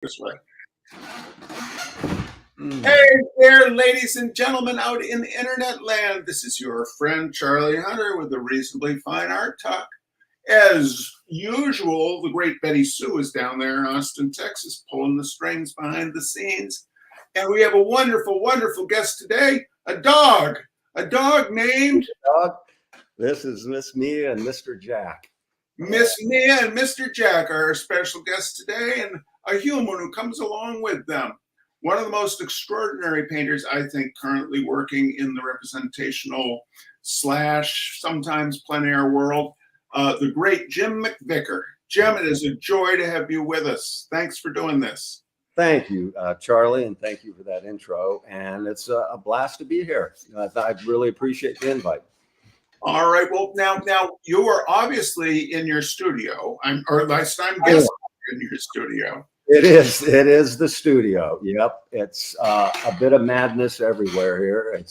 This way. Hey there, ladies and gentlemen out in internet land. This is your friend Charlie Hunter with the Reasonably Fine Art Talk. As usual, the great Betty Sue is down there in Austin, Texas, pulling the strings behind the scenes. And we have a wonderful, wonderful guest today, a dog named... Dog. This is Miss Mia and Mr. Jack. Miss Mia and Mr. Jack are our special guests today, and a human who comes along with them. One of the most extraordinary painters, I think, currently working in the representational / sometimes plein air world, the great Jim McVicker. Jim, it is a joy to have you with us. Thanks for doing this. Thank you, Charlie, and thank you for that intro. And it's a blast to be here. I really appreciate the invite. All right. Well, now you are obviously in your studio. Or last time guessing in your studio. It is the studio. Yep. It's a bit of madness everywhere here.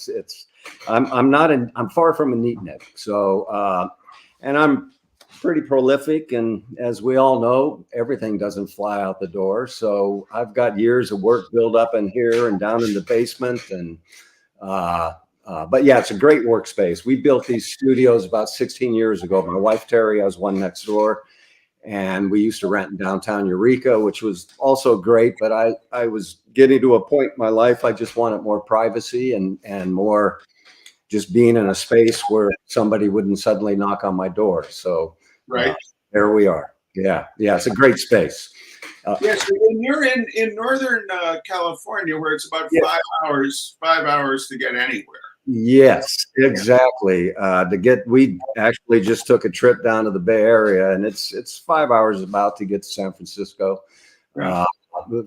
I'm far from a neatnik. So, and I'm pretty prolific. And as we all know, everything doesn't fly out the door. So I've got years of work built up in here and down in the basement. And, but yeah, it's a great workspace. We built these studios about 16 years ago. My wife, Terry, has one next door. And we used to rent in downtown Eureka, which was also great. But I was getting to a point in my life, I just wanted more privacy and more just being in a space where somebody wouldn't suddenly knock on my door. So right there we are. Yeah, it's a great space. Yes, when you're in Northern California, where it's about 5 hours to get anywhere. Yes, exactly. We actually just took a trip down to the Bay Area, and it's 5 hours about to get to San Francisco. Right.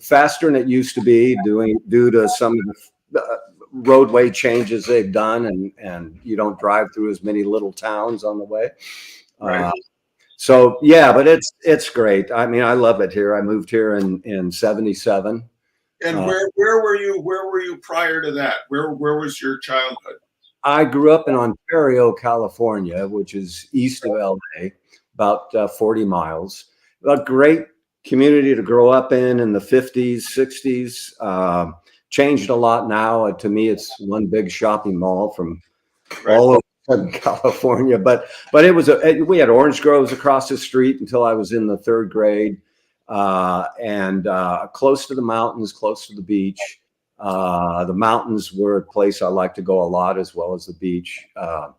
Faster than it used to be, due to some of the roadway changes they've done, and you don't drive through as many little towns on the way. Right. So yeah, but it's great. I mean, I love it here. I moved here in '77. And where were you prior to that? Where was your childhood? I grew up in Ontario, California, which is east of LA, about 40 miles. A great community to grow up in the 50s, 60s. Changed a lot now. To me, it's one big shopping mall from all over Southern California. But it was we had orange groves across the street until I was in the 3rd grade. And close to the mountains, close to the beach. The mountains were a place I like to go a lot, as well as the beach. But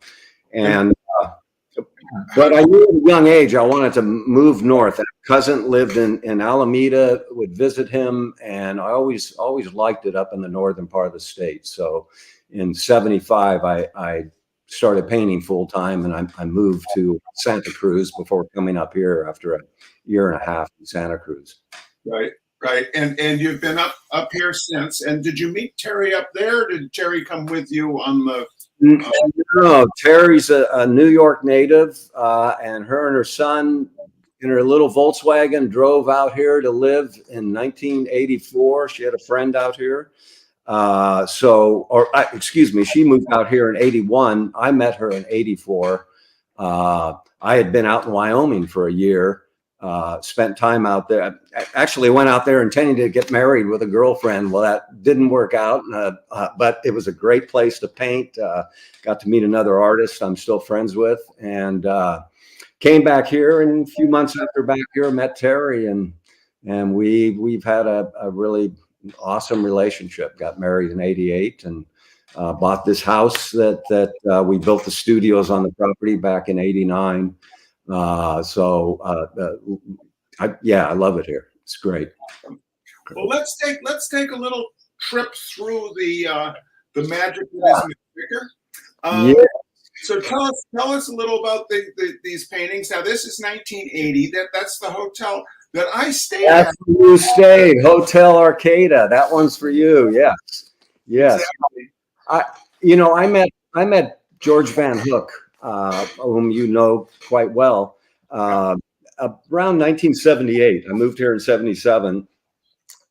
I knew at a young age I wanted to move north. A cousin lived in Alameda, would visit him, and I always liked it up in the northern part of the state. So in '75, I started painting full time, and I moved to Santa Cruz before coming up here after a year and a half in Santa Cruz. Right. And you've been up here since. And did you meet Terry up there? Did Terry come with you on the? No, Terry's a New York native, and her son in her little Volkswagen drove out here to live in 1984. She had a friend out here. Excuse me, she moved out here in '81. I met her in '84. I had been out in Wyoming for a year, spent time out there. I actually went out there intending to get married with a girlfriend. Well, that didn't work out, but it was a great place to paint. Got to meet another artist I'm still friends with, and came back here. And a few months after back here, met Terry, and we've had a really awesome relationship. Got married in '88 and bought this house that we built the studios on the property back in '89. I love it here. It's great. Well, let's take a little trip through the magic that is McVicker. So tell us a little about these paintings. Now, this is 1980. That's the hotel that I stayed at. That's where you stayed, Hotel Arcata. That one's for you. Yes. Exactly. I met George Van Hook, whom you know quite well, around 1978. I moved here in '77,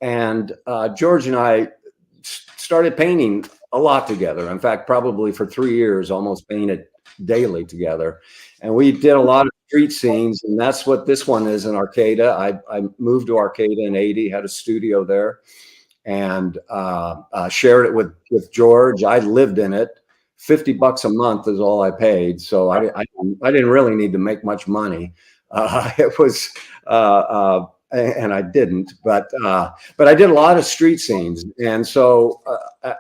and George and I started painting a lot together. In fact, probably for 3 years, almost painted daily together. And we did a lot of street scenes, and that's what this one is in Arcata. I moved to Arcata in '80, had a studio there, and shared it with George. I lived in it. $50 a month is all I paid, so I didn't really need to make much money. It was, and I didn't, but I did a lot of street scenes, and so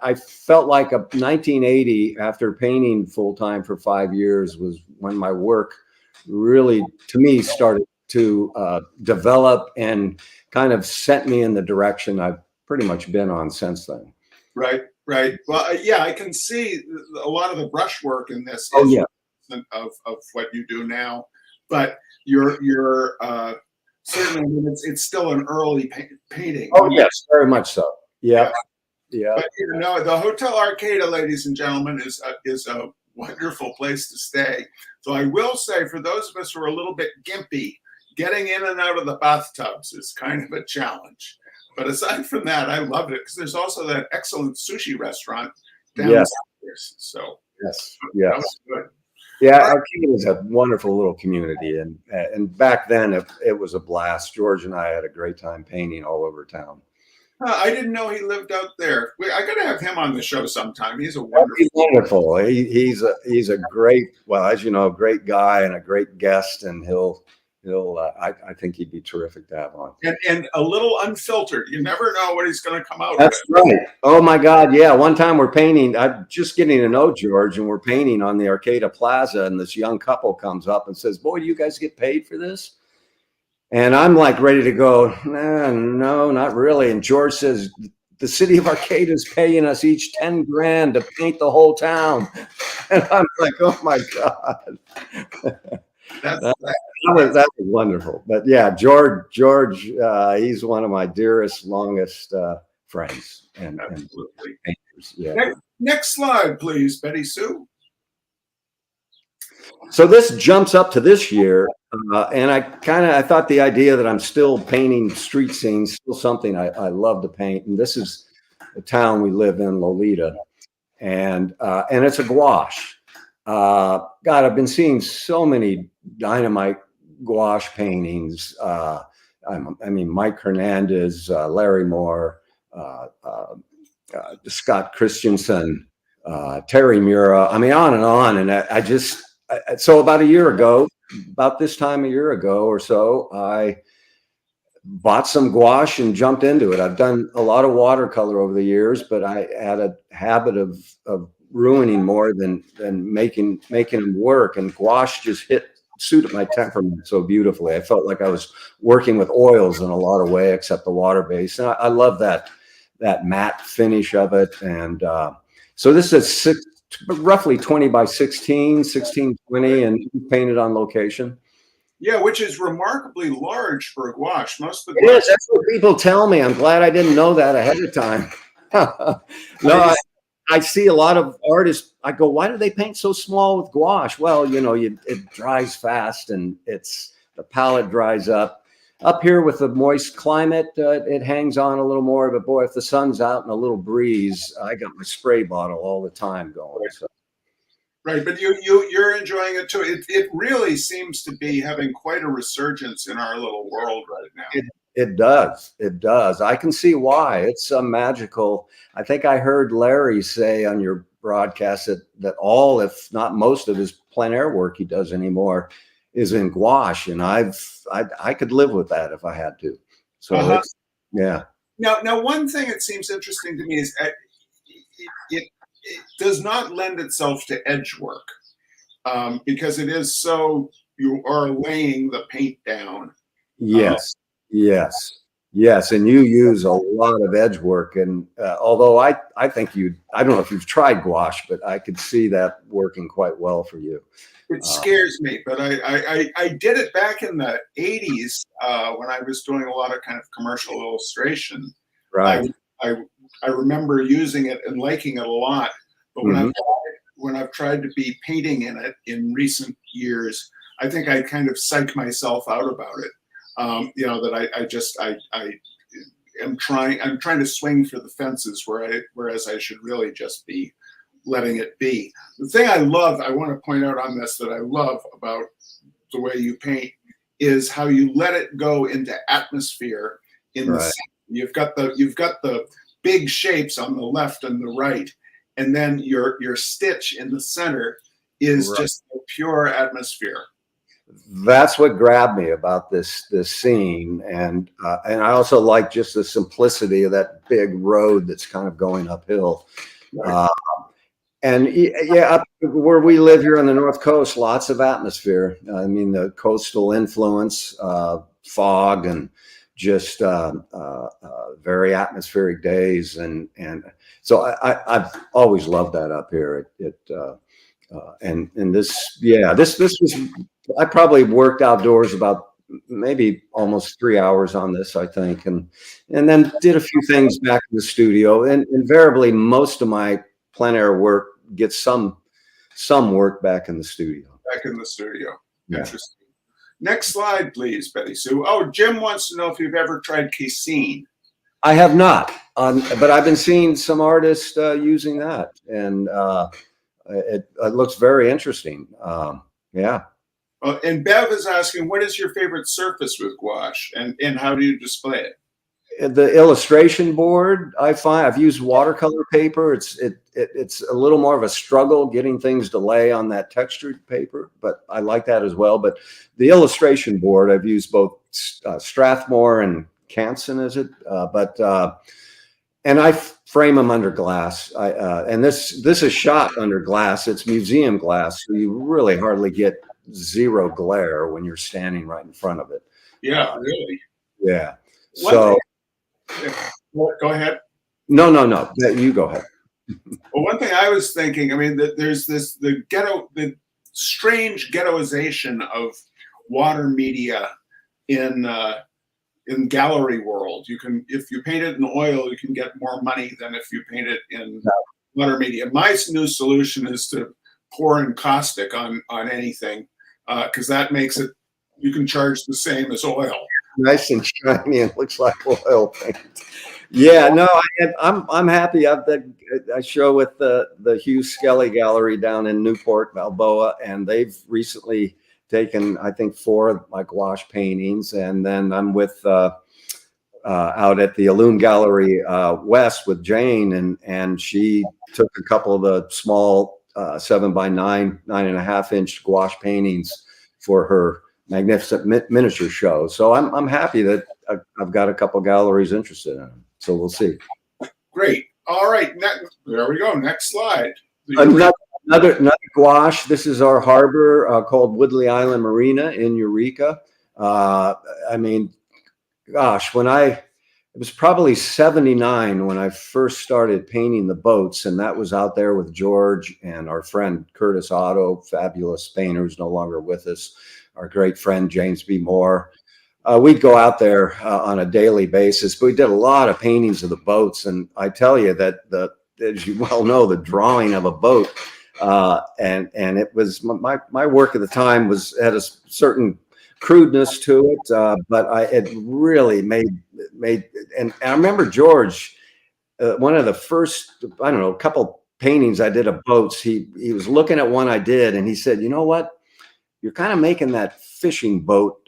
I felt like 1980, after painting full time for 5 years, was when my work really, to me, started to develop and kind of set me in the direction I've pretty much been on since then. Right, right. Well, yeah, I can see a lot of the brushwork in this Oh, is yeah. of what you do now, but you're certainly, I mean, it's still an early painting. Oh, yes, very much so. Yeah, yeah. But you know, the Hotel Arcata, ladies and gentlemen, is a wonderful place to stay. So I will say, for those of us who are a little bit gimpy, getting in and out of the bathtubs is kind of a challenge. But aside from that, I loved it because there's also that excellent sushi restaurant downstairs. Yes. So Yes, that was good. yeah. Arcata is a wonderful little community, and back then it was a blast. George and I had a great time painting all over town. I didn't know he lived out there. I got to have him on the show sometime. He's a He's wonderful. wonderful. He's a great, well, as you know, great guy and a great guest, and I think he'd be terrific to have on. And a little unfiltered. You never know what he's going to come out That's with. right. Oh my God, yeah. One time we're painting. I'm just getting to know George, and we're painting on the Arcata Plaza, and this young couple comes up and says, "Boy, do you guys get paid for this?" And I'm like ready to go, nah, no, not really. And George says, "The city of Arcata is paying us each 10 grand to paint the whole town." And I'm like, oh my God. That was wonderful. But yeah, George, he's one of my dearest, longest friends. And painters. Yeah. Next slide, please, Betty Sue. So this jumps up to this year. And I thought the idea that I'm still painting street scenes, still something I love to paint. And this is the town we live in, Lolita. And it's a gouache. God, I've been seeing so many dynamite gouache paintings. I mean, Mike Hernandez, Larry Moore, Scott Christensen, Terry Mura. I mean, on and on. And so about this time a year ago or so, I bought some gouache and jumped into it. I've done a lot of watercolor over the years, but I had a habit of ruining more than making them work. And gouache just suited my temperament so beautifully. I felt like I was working with oils in a lot of way, except the water base. And I love that matte finish of it. And so this is roughly 20 by 1620, and painted on location. Yeah, which is remarkably large for a gouache. Most of the gouache, that's what people tell me. I'm glad I didn't know that ahead of time. No, I see a lot of artists. I go, why do they paint so small with gouache? Well, you know, it dries fast, and the palette dries up. Up here with the moist climate, it hangs on a little more. But boy, if the sun's out and a little breeze, I got my spray bottle all the time going. So. Right, but you're enjoying it too. It really seems to be having quite a resurgence in our little world right now. It does. It does. I can see why. It's magical. I think I heard Larry say on your broadcast that all, if not most, of his plein air work he does anymore is in gouache, and I could live with that if I had to. So yeah. Now, one thing that seems interesting to me is it does not lend itself to edge work because it is so, you are laying the paint down. Yes. Yes, and you use a lot of edge work, and although I think I don't know if you've tried gouache, but I could see that working quite well for you. It scares me, but I did it back in the 80s when I was doing a lot of kind of commercial illustration. Right. I remember using it and liking it a lot, but when I've tried to be painting in it in recent years, I think I kind of psych myself out about it. You know, that I'm trying to swing for the fences whereas I should really just be letting it be. The thing I want to point out on this that I love about the way you paint is how you let it go into atmosphere in the center. You've got the big shapes on the left and the right, and then your stitch in the center is just a pure atmosphere. That's what grabbed me about this scene, and I also like just the simplicity of that big road that's kind of going uphill. Right. And yeah, up where we live here on the North Coast, lots of atmosphere. I mean, the coastal influence, fog, and just very atmospheric days, and so I've always loved that up here. And this was, I probably worked outdoors about maybe almost 3 hours on this, I think, and then did a few things back in the studio. And invariably, most of my plein air work gets some work back in the studio. Back in the studio. Yeah. Interesting. Next slide, please, Betty Sue. Oh, Jim wants to know if you've ever tried casein. I have not, but I've been seeing some artists using that, and it looks very interesting. Yeah. And Bev is asking, what is your favorite surface with gouache, and how do you display it? The illustration board, I find I've used watercolor paper. It's a little more of a struggle getting things to lay on that textured paper, but I like that as well. But the illustration board, I've used both Strathmore and Canson, is it? And I frame them under glass. And this is shot under glass. It's museum glass, so you really hardly get zero glare when you're standing right in front of it. Yeah, really. Yeah. So. Go ahead. No. You go ahead. Well, one thing I was thinking, I mean, there's the strange ghettoization of water media in gallery world. You can, if you paint it in oil, you can get more money than if you paint it in water media. My new solution is to pour in caustic on anything, because that makes it, you can charge the same as oil. Nice and shiny and looks like oil paint. Yeah, no, I'm happy. I show with the Hugh Skelly Gallery down in Newport, Balboa, and they've recently taken, I think, 4 of my gouache paintings, and then I'm with out at the Illume Gallery West with Jane, and she took a couple of the small 7x9, 9.5-inch gouache paintings for her magnificent miniature show. So I'm happy that I've got a couple galleries interested in them. So we'll see. Great. All right. There we go. Next slide. Another gouache. This is our harbor called Woodley Island Marina in Eureka. I mean, gosh, it was probably 79 when I first started painting the boats, and that was out there with George and our friend Curtis Otto, fabulous painter who's no longer with us, our great friend James B. Moore. We'd go out there on a daily basis, but we did a lot of paintings of the boats. And I tell you that as you well know, the drawing of a boat, and it was my work at the time had a certain crudeness to it, but it really made. And I remember George, one of the first, I don't know, a couple paintings I did of boats. He was looking at one I did, and he said, "You know what? You're kind of making that fishing boat.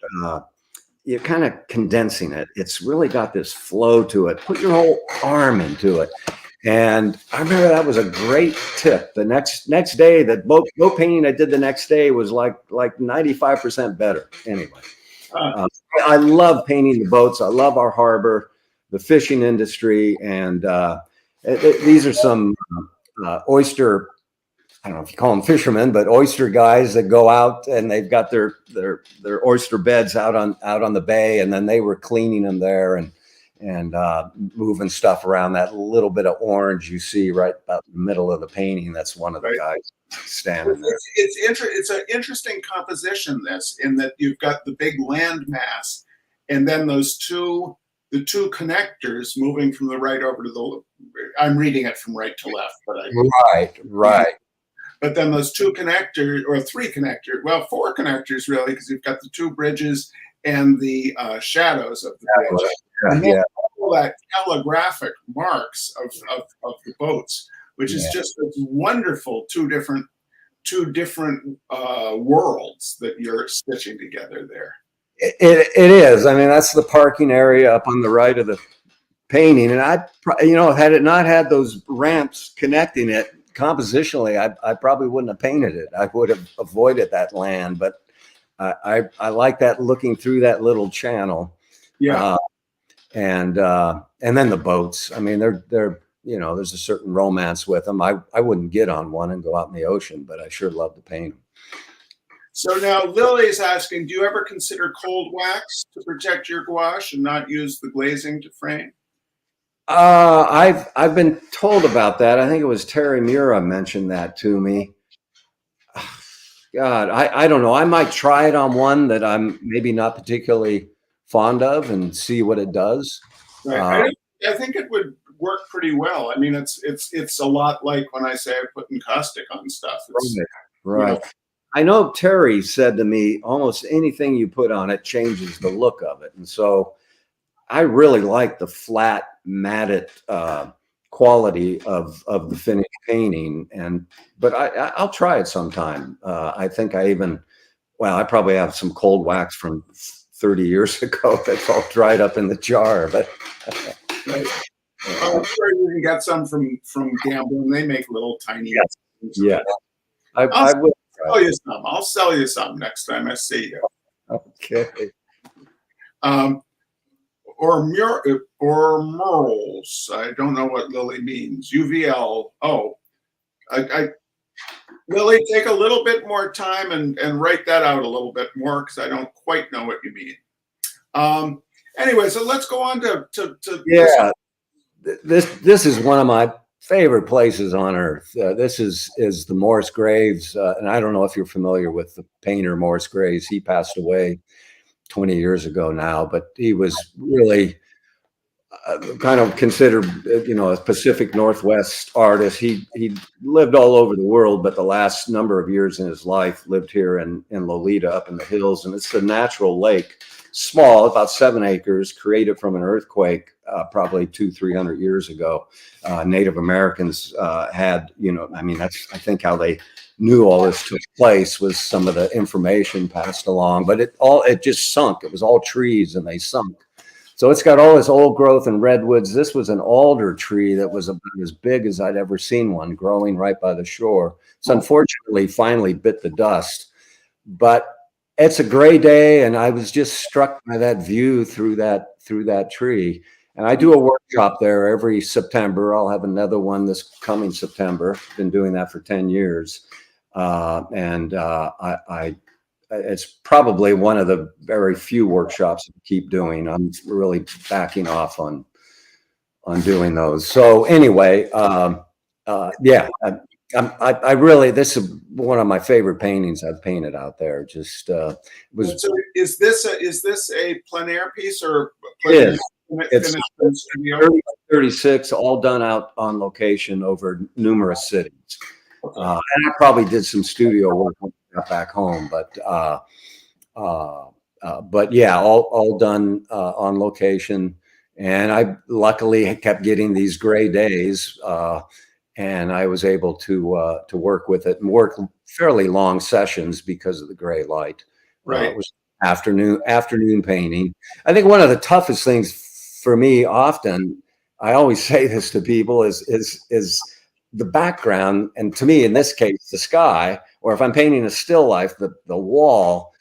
You're kind of condensing it. It's really got this flow to it. Put your whole arm into it." And I remember that was a great tip. The next day, that boat painting I did the next day was like 95% better. Anyway, I love painting the boats. I love our harbor, the fishing industry, and these are some oyster. I don't know if you call them fishermen, but oyster guys that go out and they've got their oyster beds out on the bay, and then they were cleaning them there and moving stuff around. That little bit of orange you see right about the middle of the painting, that's one of the guys standing there. It's an interesting composition, this, in that you've got the big land mass, and then the two connectors moving from the right over to the. I'm reading it from right to left, but right. But then those 2 connectors, or 3 connectors, well, 4 connectors really, because you've got the 2 bridges and the shadows of the bridge. And then all that calligraphic marks of the boats, which is just it's wonderful. 2 different two different worlds that you're stitching together there. It is. I mean, that's the parking area up on the right of the painting. And had it not had those ramps connecting it compositionally, I probably wouldn't have painted it. I would have avoided that land. But I like that, looking through that little channel. Yeah. And then the boats. I mean, they're there's a certain romance with them. I wouldn't get on one and go out in the ocean, but I sure love to paint them. So now Lily's asking, do you ever consider cold wax to protect your gouache and not use the glazing to frame? I've been told about that. I think it was Terry Mura mentioned that to me. God, I don't know. I might try it on one that I'm maybe not particularly fond of and see what it does. Right. I think it would work pretty well. I mean, it's a lot like when I say I put encaustic on stuff. Right. You know, I know Terry said to me, almost anything you put on it changes the look of it. And so I really like the flat, matted quality of the finished painting. But I'll try it sometime. I think I probably have some cold wax from 30 years ago that's all dried up in the jar. But right. I'm sure you can get some from Gamble, and they make little tiny. Yeah. I'll sell you some next time I see you. Okay. Or murals. I don't know what Lily means. UVL. Oh, Lily, take a little bit more time and write that out a little bit more, because I don't quite know what you mean. Anyway, so let's go on to yeah. This is one of my favorite places on earth. This is the Morris Graves, and I don't know if you're familiar with the painter Morris Graves. He passed away 20 years ago now, but he was really kind of considered, a Pacific Northwest artist. He lived all over the world, but the last number of years in his life lived here in Lolita up in the hills. And it's a natural lake, small, about 7 acres, created from an earthquake probably 200-300 years ago. Native Americans had, that's, I think, how they knew all this took place, was some of the information passed along, but it just sunk. It was all trees and they sunk. So it's got all this old growth and redwoods. This was an alder tree that was about as big as I'd ever seen one, growing right by the shore. It's unfortunately finally bit the dust, but it's a gray day, and I was just struck by that view through that tree. And I do a workshop there every September. I'll have another one this coming September. Been doing that for 10 years. It's probably one of the very few workshops I keep doing. I'm really backing off on doing those. So anyway, I really, this is one of my favorite paintings I've painted out there. Just was. So is this a plein air piece, or it's 36, all done out on location over numerous cities. Okay. And I probably did some studio work when I got back home, but yeah, all done on location. And I luckily kept getting these gray days, and I was able to work with it and work fairly long sessions because of the gray light. Right. It was afternoon painting. I think one of the toughest things for me, often, I always say this to people, is the background, and to me, in this case, the sky, or if I'm painting a still life, the wall,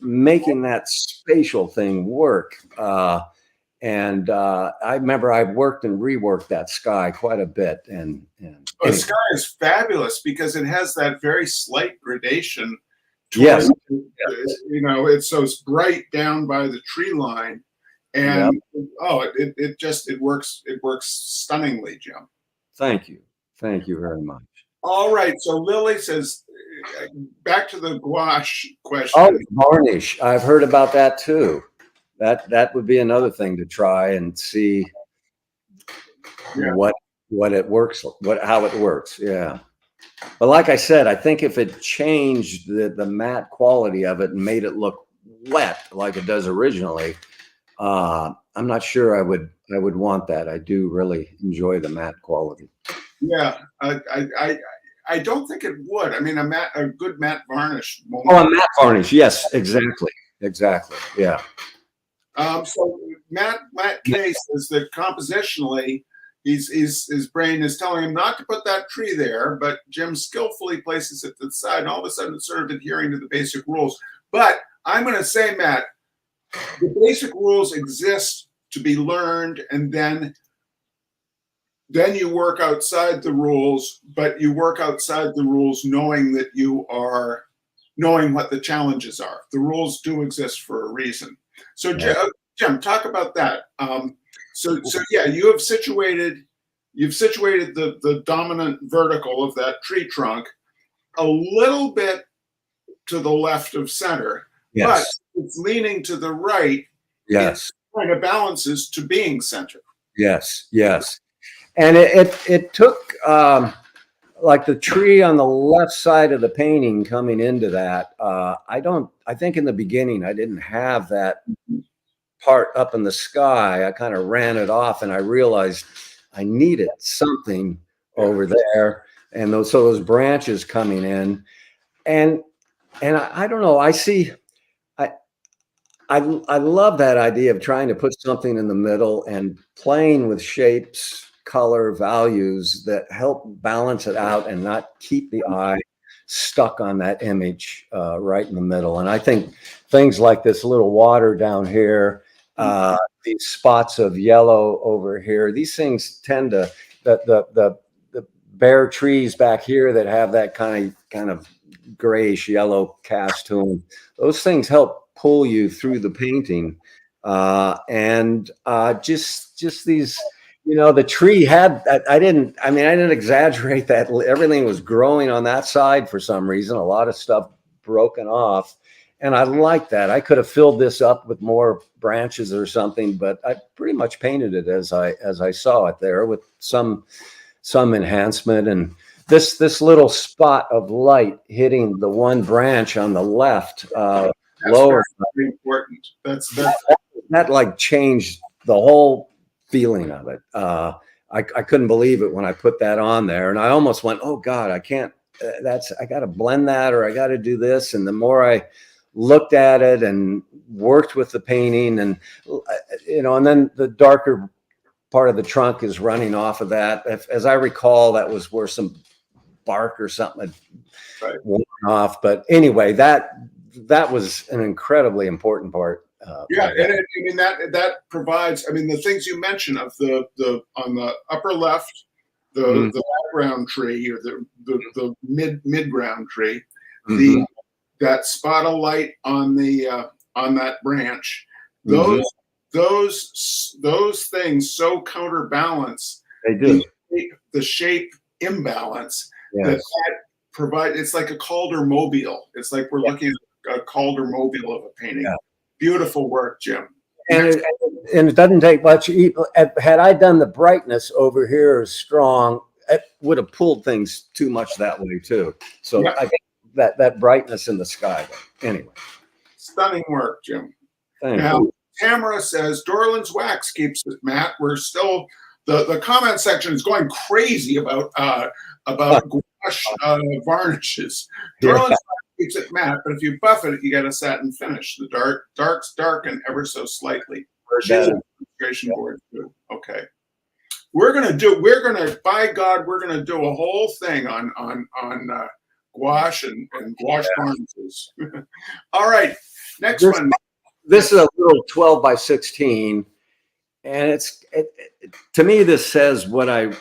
making that spatial thing work. And I remember I worked and reworked that sky quite a bit. And the sky is fabulous because it has that very slight gradation. Yes. It's so bright down by the tree line, and it works stunningly, Jim. Thank you very much. All right, so Lily says, back to the gouache question. Oh, varnish. I've heard about that too. That would be another thing to try and see what it works, how it works. Yeah. But like I said, I think if it changed the matte quality of it and made it look wet like it does originally, I'm not sure I would want that. I do really enjoy the matte quality. Yeah, I don't think it would. I mean, a good matte varnish won't. Oh, a matte varnish. Yes, exactly. Exactly. Yeah. So Matt Case is that compositionally, his brain is telling him not to put that tree there, but Jim skillfully places it to the side, and all of a sudden it's sort of adhering to the basic rules. But I'm going to say, Matt, the basic rules exist to be learned, and then you work outside the rules, but you work outside the rules knowing that you are knowing what the challenges are. The rules do exist for a reason. So Jim, talk about that. So yeah, you've situated the dominant vertical of that tree trunk a little bit to the left of center, but it's leaning to the right. Yes. It kind of balances to being center. Yes. Yes. And it took like the tree on the left side of the painting coming into that. I think in the beginning I didn't have that part up in the sky. I kind of ran it off, and I realized I needed something over there, and those branches coming in, and I don't know. I love that idea of trying to put something in the middle and playing with shapes, color, values that help balance it out and not keep the eye stuck on that image right in the middle. And I think things like this little water down here, these spots of yellow over here, these things tend to, the bare trees back here that have that kind of grayish yellow cast to them, those things help pull you through the painting. And just these, the tree had, I didn't exaggerate that. Everything was growing on that side for some reason, a lot of stuff broken off. And I like that. I could have filled this up with more branches or something, but I pretty much painted it as I saw it there with some enhancement. And this little spot of light hitting the one branch on the left, lower, very important. That like changed the whole feeling of it. I couldn't believe it when I put that on there, and I almost went, oh God, I can't, I got to blend that, or I got to do this. And the more I looked at it and worked with the painting, and and then the darker part of the trunk is running off of that. As I recall, that was where some bark or something had worn off. But anyway, that was an incredibly important part. And that provides. I mean, the things you mentioned of the on the upper left, the background tree, or the midground tree, that spot of light on that branch. Those things so counterbalance. They do the shape imbalance that provide. It's like a Calder mobile. It's like we're looking at a Calder mobile of a painting. Yeah. Beautiful work, Jim. And it doesn't take much. Had I done the brightness over here strong, it would have pulled things too much that way too. So I think that brightness in the sky. Anyway, stunning work, Jim. Thank now, you. Tamara says Dorland's wax keeps it matte. We're still the comment section is going crazy about gouache varnishes. Dorland's wax keeps it matte, but if you buff it, you get a satin finish. The darks darken ever so slightly. Demonstration board too. Okay. We're gonna by God, we're gonna do a whole thing on gouache and gouache varnishes. All right, next one. This is a little 12 by 16, and to me this says what I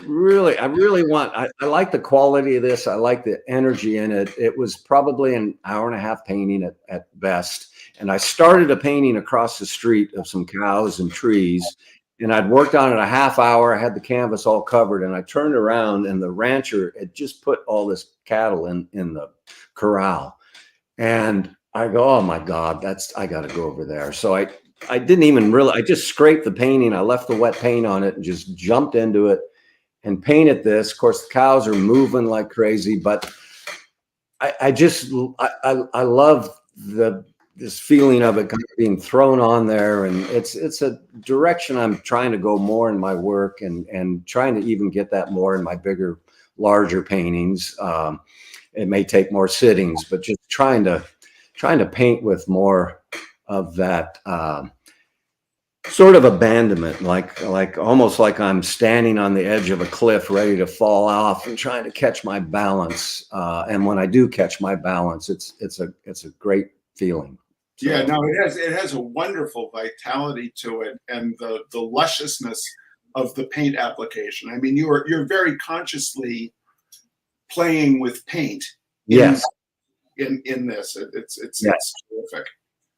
really want. I like the quality of this. I like the energy in it. It was probably an hour and a half painting at best, and I started a painting across the street of some cows and trees, and I'd worked on it a half hour. I had the canvas all covered, and I turned around, and the rancher had just put all this cattle in the corral, and I go, oh my God, I got to go over there. So I didn't even I just scraped the painting. I left the wet paint on it and just jumped into it and painted this. Of course, the cows are moving like crazy, but I love this feeling of it kind of being thrown on there. And it's a direction I'm trying to go more in my work, and trying to even get that more in my bigger larger paintings. It may take more sittings, but just trying to paint with more of that sort of abandonment, like almost like I'm standing on the edge of a cliff, ready to fall off, and trying to catch my balance. And when I do catch my balance, it's a great feeling. So, yeah, no, it has a wonderful vitality to it, and the lusciousness of the paint application. I mean, you're very consciously playing with paint. yes, In this, it's yes, it's terrific.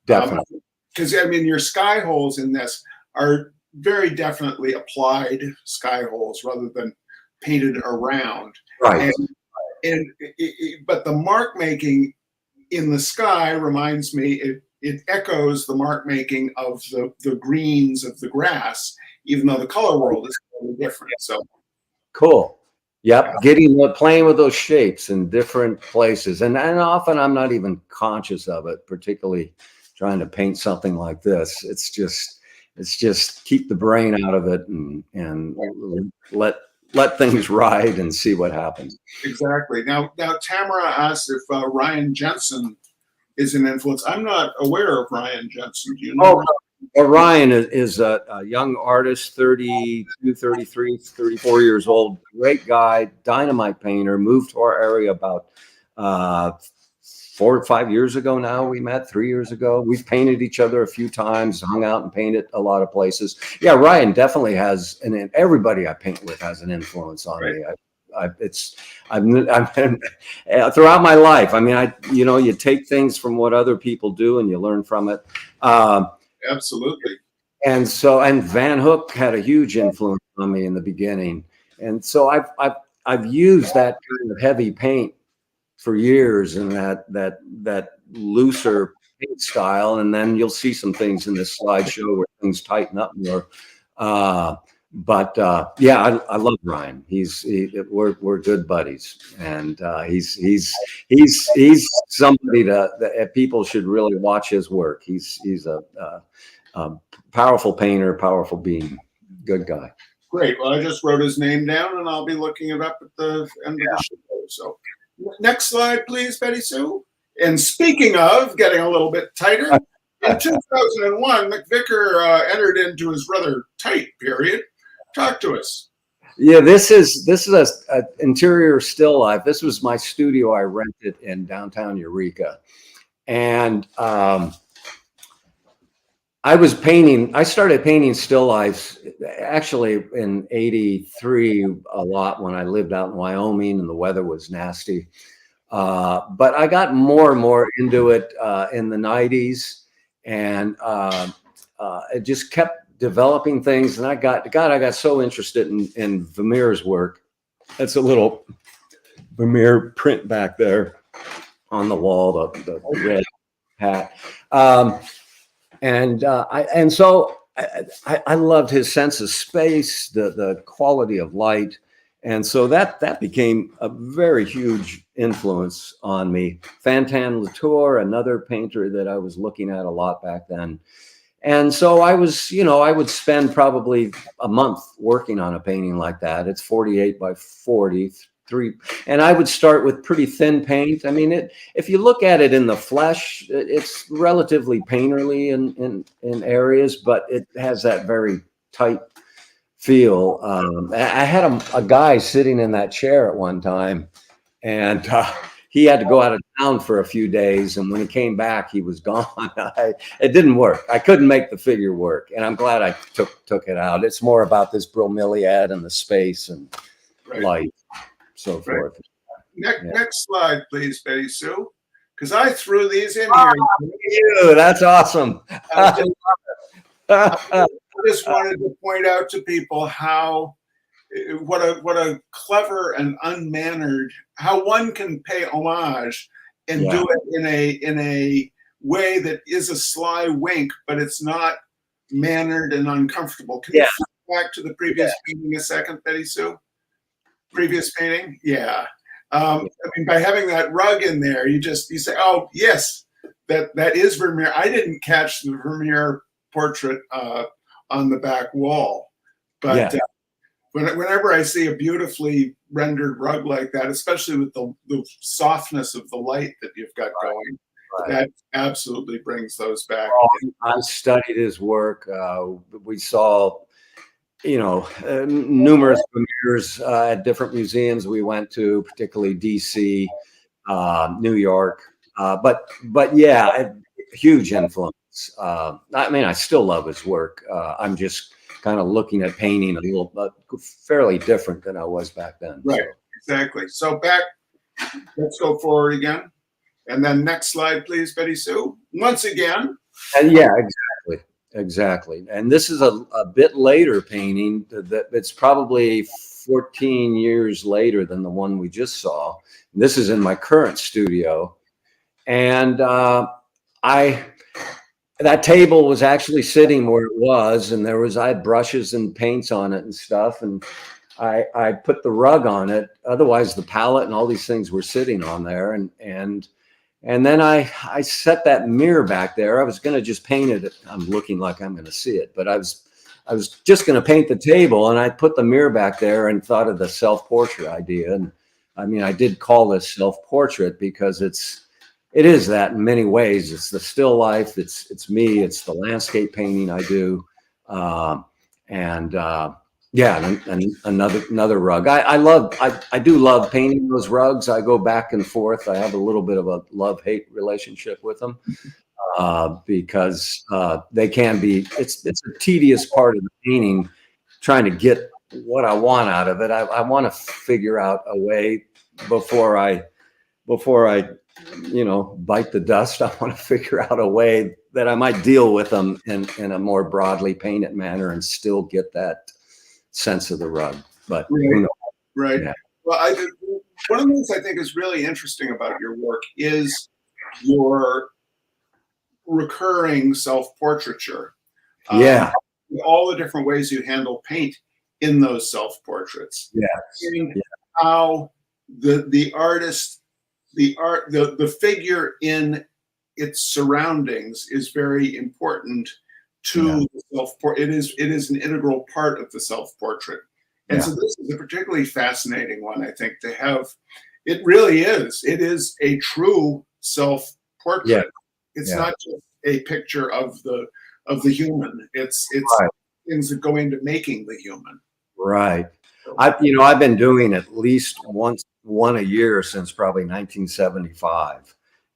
definitely. Because I mean, your sky holes in this are very definitely applied sky holes rather than painted around. Right. But the mark making in the sky reminds me, it echoes the mark making of the greens of the grass, even though the color world is totally different. So Cool. Yep. yeah. Playing with those shapes in different places. And often I'm not even conscious of it, particularly trying to paint something like this. It's just keep the brain out of it and let things ride and see what happens. Exactly. Now Tamara asked if Ryan Jensen is an influence. I'm not aware of Ryan Jensen. Do you know? Ryan is a young artist, 32, 33, 34 years old, great guy, dynamite painter, moved to our area about 4 or 5 years ago now. We met 3 years ago. We've painted each other a few times, hung out and painted a lot of places. Yeah, Ryan definitely has, and everybody I paint with has an influence on me. I've been throughout my life. I mean, you take things from what other people do and you learn from it. Absolutely. And Van Hook had a huge influence on me in the beginning. And so I've used that kind of heavy paint for years, and that looser paint style. And then you'll see some things in this slideshow where things tighten up more. Yeah, I love Ryan. We're good buddies, and he's somebody that people should really watch his work. He's a powerful painter, powerful being, good guy. Great. Well, I just wrote his name down, and I'll be looking it up at the end of the show. So, next slide, please, Betty Sue. And speaking of getting a little bit tighter, in 2001, McVicker entered into his rather tight period. Talk to us. Yeah, this is a interior still life. This was my studio I rented in downtown Eureka, and I started painting still lifes actually in '83 a lot when I lived out in Wyoming and the weather was nasty. But I got more and more into it in the '90s, and it just kept developing things. And I got so interested in Vermeer's work. That's a little Vermeer print back there on the wall, the red hat. So I loved his sense of space, the quality of light. And so that became a very huge influence on me. Fantin Latour, another painter that I was looking at a lot back then. And so I would spend probably a month working on a painting like that. It's 48 by 43. And I would start with pretty thin paint. I mean, if you look at it in the flesh, it's relatively painterly in areas, but it has that very tight feel. I had a guy sitting in that chair at one time, and he had to go out of town for a few days. And when he came back, he was gone. It didn't work. I couldn't make the figure work. And I'm glad I took it out. It's more about this bromeliad and the space and light, so forth. Next slide, please, Betty Sue. Because I threw these in here. You, that's awesome. I just wanted to point out to people what a clever and unmannered, how one can pay homage and do it in a way that is a sly wink, but it's not mannered and uncomfortable. Can you flip back to the previous painting a second, Betty Sue? Previous painting? Yeah. I mean, by having that rug in there, you say, oh, yes, that is Vermeer. I didn't catch the Vermeer portrait on the back wall, but whenever I see a beautifully rendered rug like that, especially with the softness of the light that you've got going, Right. that absolutely brings those back. Oh, I studied his work. We saw, numerous premieres at different museums we went to, particularly DC, New York. But yeah, huge influence. I mean, I still love his work. I'm just kind of looking at painting a little, fairly different than I was back then. Right, So. exactly. So back, let's go forward again. And then next slide, please, Betty Sue. Once again. And yeah, exactly. And this is a bit later painting. That it's probably 14 years later than the one we just saw. This is in my current studio, and that table was actually sitting where it was, and I had brushes and paints on it and stuff, and I put the rug on it. Otherwise, the palette and all these things were sitting on there, and then I set that mirror back there. I was going to just paint it. I'm looking like I'm going to see it, but I was just going to paint the table, and I put the mirror back there and thought of the self-portrait idea. And I mean, I did call this self-portrait because it is that in many ways. It's the still life. It's me. It's the landscape painting I do. Yeah, and another rug. I do love painting those rugs. I go back and forth. I have a little bit of a love-hate relationship with them because they can be. It's a tedious part of the painting, trying to get what I want out of it. I want to figure out a way before I bite the dust. I want to figure out a way that I might deal with them in a more broadly painted manner and still get that sense of the rug. But right. Yeah. Well, one of the things I think is really interesting about your work is your recurring self-portraiture. Yeah. All the different ways you handle paint in those self-portraits. Yes. And how the artist, the figure in its surroundings is very important to the self-portrait. It is an integral part of the self-portrait. And so this is a particularly fascinating one, I think, to have. It really is. It is a true self-portrait. Yeah. It's not just a picture of the human. It's Right. things that go into making the human. Right. I've been doing at least one a year since probably 1975.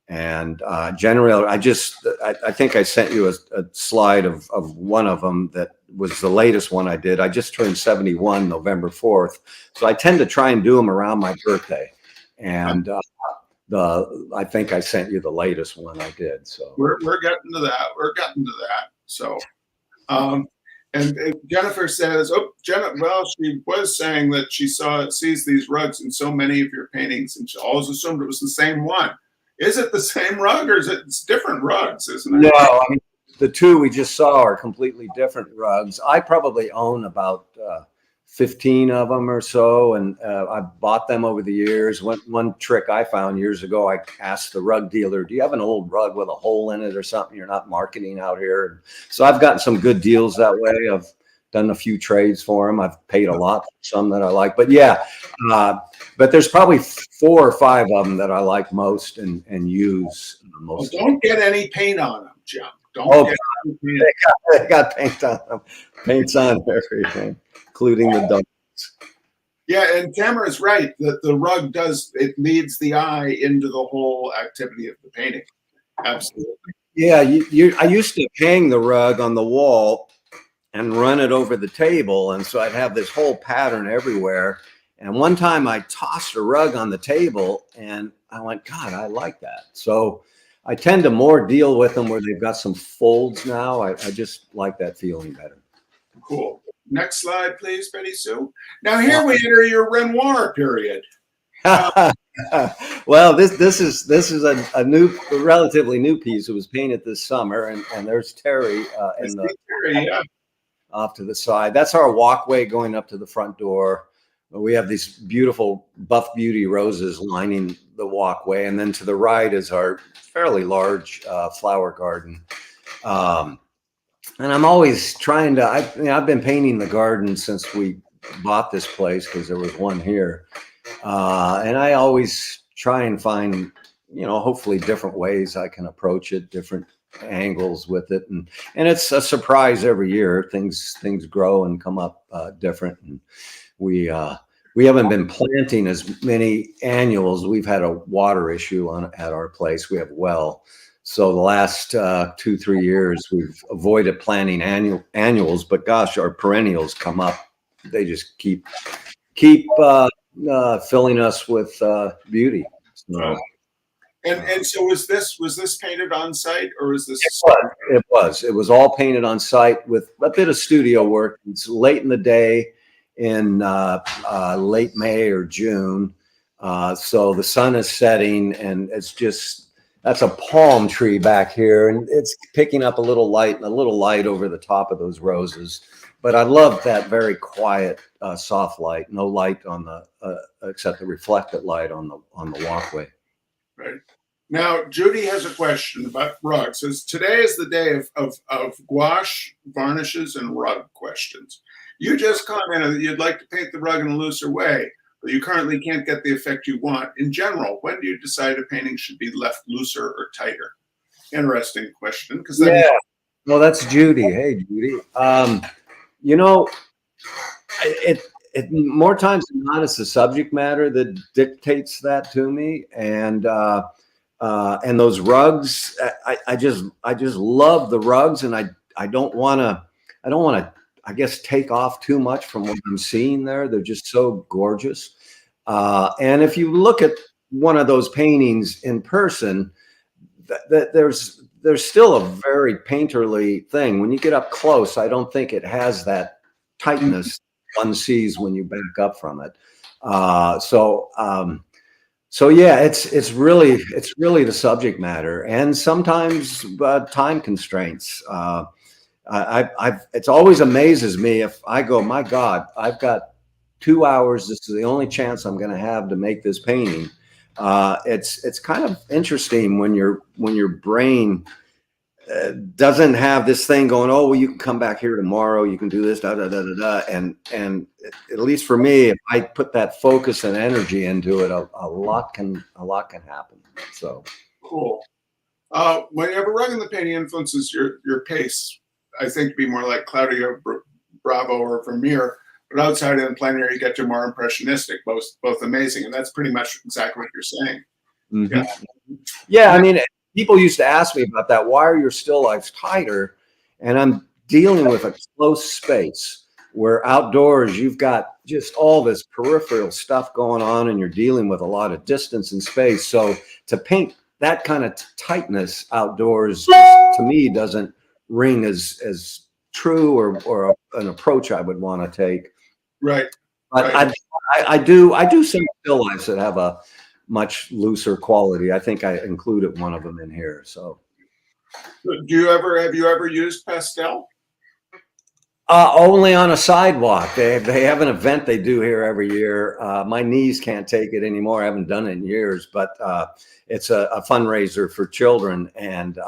And generally, I think I sent you a slide of one of them that was the latest one I did. I just turned 71 November 4th. So I tend to try and do them around my birthday. And I think I sent you the latest one I did. So we're getting to that. So, and Jennifer says, she was saying that she sees these rugs in so many of your paintings, and she always assumed it was the same one. Is it the same rug, or is it different rugs? Isn't it? No, I mean, the two we just saw are completely different rugs. I probably own about 15 of them or so, and I bought them over the years. One trick I found years ago, I asked the rug dealer, "Do you have an old rug with a hole in it or something you're not marketing out here?" So I've gotten some good deals that way. I've done a few trades for them. I've paid a lot for some that I like, but yeah. But there's probably 4 or 5 of them that I like most and use most. Well, don't get any paint on them, Jim. They got paint on them. Paint's on everything, including the dogs. Yeah, and Tamara's right that the rug leads the eye into the whole activity of the painting. Absolutely. Yeah, I used to hang the rug on the wall and run it over the table, and so I'd have this whole pattern everywhere. And one time I tossed a rug on the table and I went, God, I like that. So I tend to more deal with them where they've got some folds now. I just like that feeling better. Cool. Next slide, please, Betty Sue. Now here we enter your Renoir period. Well, this is a relatively new piece. It was painted this summer, and there's Terry off to the side. That's our walkway going up to the front door. We have these beautiful buff beauty roses lining the walkway. And then to the right is our fairly large flower garden. And I'm always trying to, I've been painting the garden since we bought this place because there was one here. And I always try and find, hopefully different ways I can approach it, different angles with it. And it's a surprise every year. Things grow and come up different. And we haven't been planting as many annuals. We've had a water issue at our place. We have a well. So the last 2-3 years, we've avoided planting annuals, but gosh, our perennials come up. They just keep filling us with beauty. So, and so was this painted on site, or was this? It was all painted on site with a bit of studio work. It's late in the day in late May or June. So the sun is setting, and that's a palm tree back here, and it's picking up a little light over the top of those roses. But I love that very quiet, soft light. No light on the except the reflected light on the walkway. Right. Now, Judy has a question about rugs. Says today is the day of gouache, varnishes, and rug questions. You just commented that you'd like to paint the rug in a looser way, but you currently can't get the effect you want. In general, when do you decide a painting should be left looser or tighter? Interesting question. Because well, that's Judy. Hey, Judy. It more times than not, it's the subject matter that dictates that to me. And those rugs, I just love the rugs, and I don't want to, I guess, take off too much from what I'm seeing there. They're just so gorgeous. And if you look at one of those paintings in person, there's still a very painterly thing. When you get up close, I don't think it has that tightness one sees when you back up from it. So yeah, it's really the subject matter, and sometimes time constraints. It's always amazes me if I go, my God, I've got 2 hours. This is the only chance I'm going to have to make this painting. It's kind of interesting when your brain doesn't have this thing going, oh, well, you can come back here tomorrow, you can do this, da da da da da. And at least for me, if I put that focus and energy into it, a lot can happen. So cool. When you have a rug in the painting influences your pace, I think to be more like Claudio Bravo or Vermeer, but outside in plein air, you get to more impressionistic, both amazing. And that's pretty much exactly what you're saying. Mm-hmm. Yeah. I mean, people used to ask me about that. Why are your still lifes tighter? And I'm dealing with a close space where outdoors you've got just all this peripheral stuff going on, and you're dealing with a lot of distance and space. So to paint that kind of tightness outdoors, to me, doesn't ring as true or an approach I would want to take. Right. But right. I do some still lifes that have a much looser quality. I think I included one of them in here. So, have you ever used pastel? Only on a sidewalk. They have an event they do here every year. My knees can't take it anymore. I haven't done it in years, but it's a fundraiser for children, and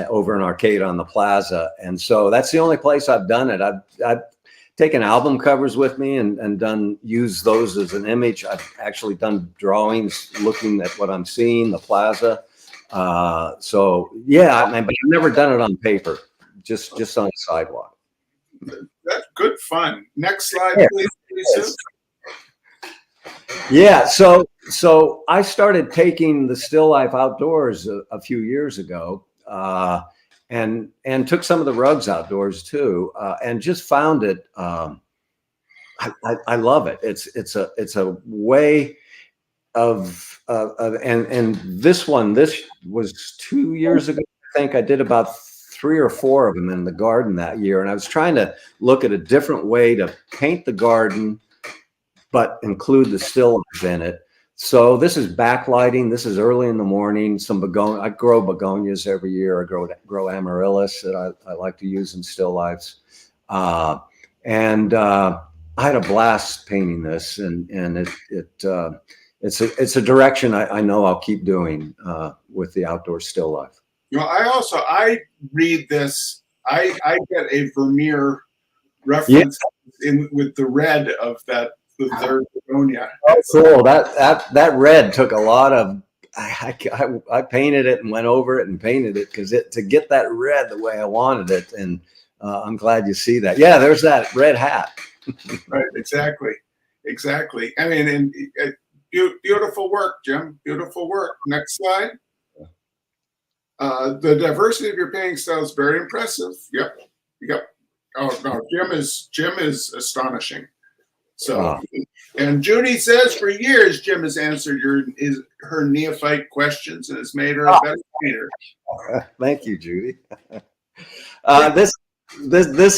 over an arcade on the plaza. And so that's the only place I've done it. I've taken album covers with me and used those as an image. I've actually done drawings looking at what I'm seeing, the plaza. So yeah, but I've never done it on paper, just on the sidewalk. That's good fun. Next slide, please. Yeah, so I started taking the still life outdoors a few years ago, and took some of the rugs outdoors too, and just found it. I love it. It's a way of and this was 2 years ago. I think I did about 3 or 4 of them in the garden that year, and I was trying to look at a different way to paint the garden, but include the still life in it. So this is backlighting. This is early in the morning. Some begonia. I grow begonias every year. I grow amaryllis that I like to use in still lifes. And I had a blast painting this, and it's a direction I know I'll keep doing with the outdoor still life. I read this. I get a Vermeer reference in with the red of that, the third begonia. Oh, cool. That red took a lot of. I painted it and went over it and painted it because to get that red the way I wanted it, and I'm glad you see that. Yeah, there's that red hat. Right, exactly. I mean, and beautiful work, Jim. Beautiful work. Next slide. The diversity of your painting style is very impressive. Yep. Oh no, Jim is astonishing. So, and Judy says for years Jim has answered her neophyte questions and has made her a better painter. Thank you, Judy. This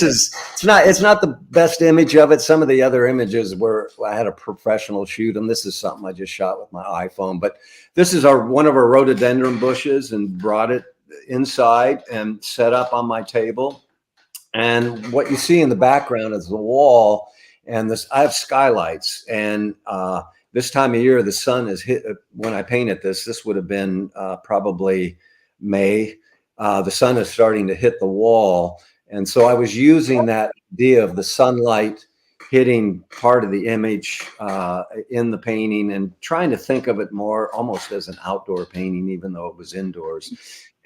is it's not the best image of it. Some of the other images were I had a professional shoot them. This is something I just shot with my iPhone, but this is one of our rhododendron bushes and brought it inside and set up on my table. And what you see in the background is the wall. And I have skylights, and this time of year, the sun is hit. When I painted this would have been probably May. The sun is starting to hit the wall. And so I was using that idea of the sunlight hitting part of the image in the painting and trying to think of it more almost as an outdoor painting, even though it was indoors.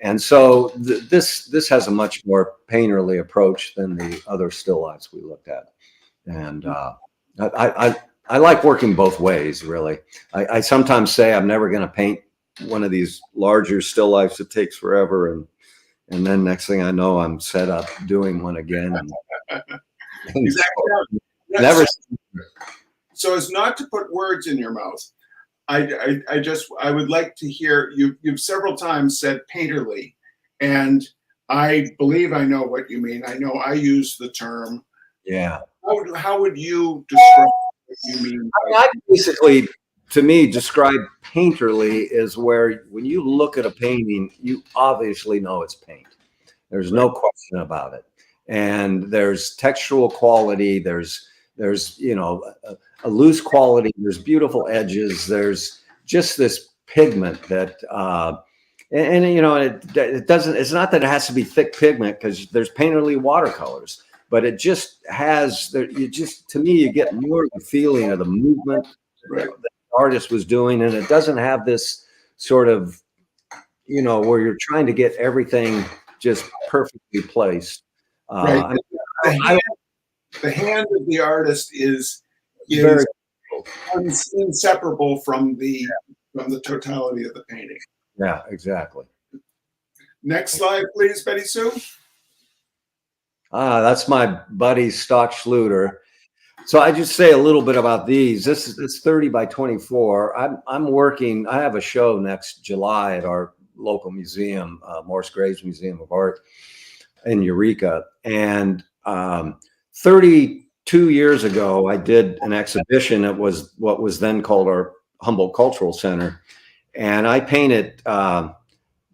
And so this has a much more painterly approach than the other still lifes we looked at. And I like working both ways, really. I sometimes say I'm never going to paint one of these larger still lifes. It takes forever. And then next thing I know, I'm set up doing one again. Exactly. Never. So as not to put words in your mouth, I would like to hear you've several times said painterly, and I believe I know what you mean. I know I use the term. Yeah. How would you describe what you mean? I basically, to me, describe painterly is where when you look at a painting, you obviously know it's paint. There's no question about it. And there's textural quality. There's a loose quality. There's beautiful edges. There's just this pigment that, it doesn't. It's not that it has to be thick pigment because there's painterly watercolors. But it just has, to me, you get more of the feeling of the movement that the artist was doing. And it doesn't have this sort of, where you're trying to get everything just perfectly placed. Right. The hand of the artist is very inseparable from the totality of the painting. Yeah, exactly. Next slide, please, Betty Sue. That's my buddy Stock Schluter. So I just say a little bit about these. This is 30 by 24. I'm working. I have a show next July at our local museum, Morse Graves Museum of Art in Eureka. And 32 years ago, I did an exhibition at what was then called our Humboldt Cultural Center, and I painted.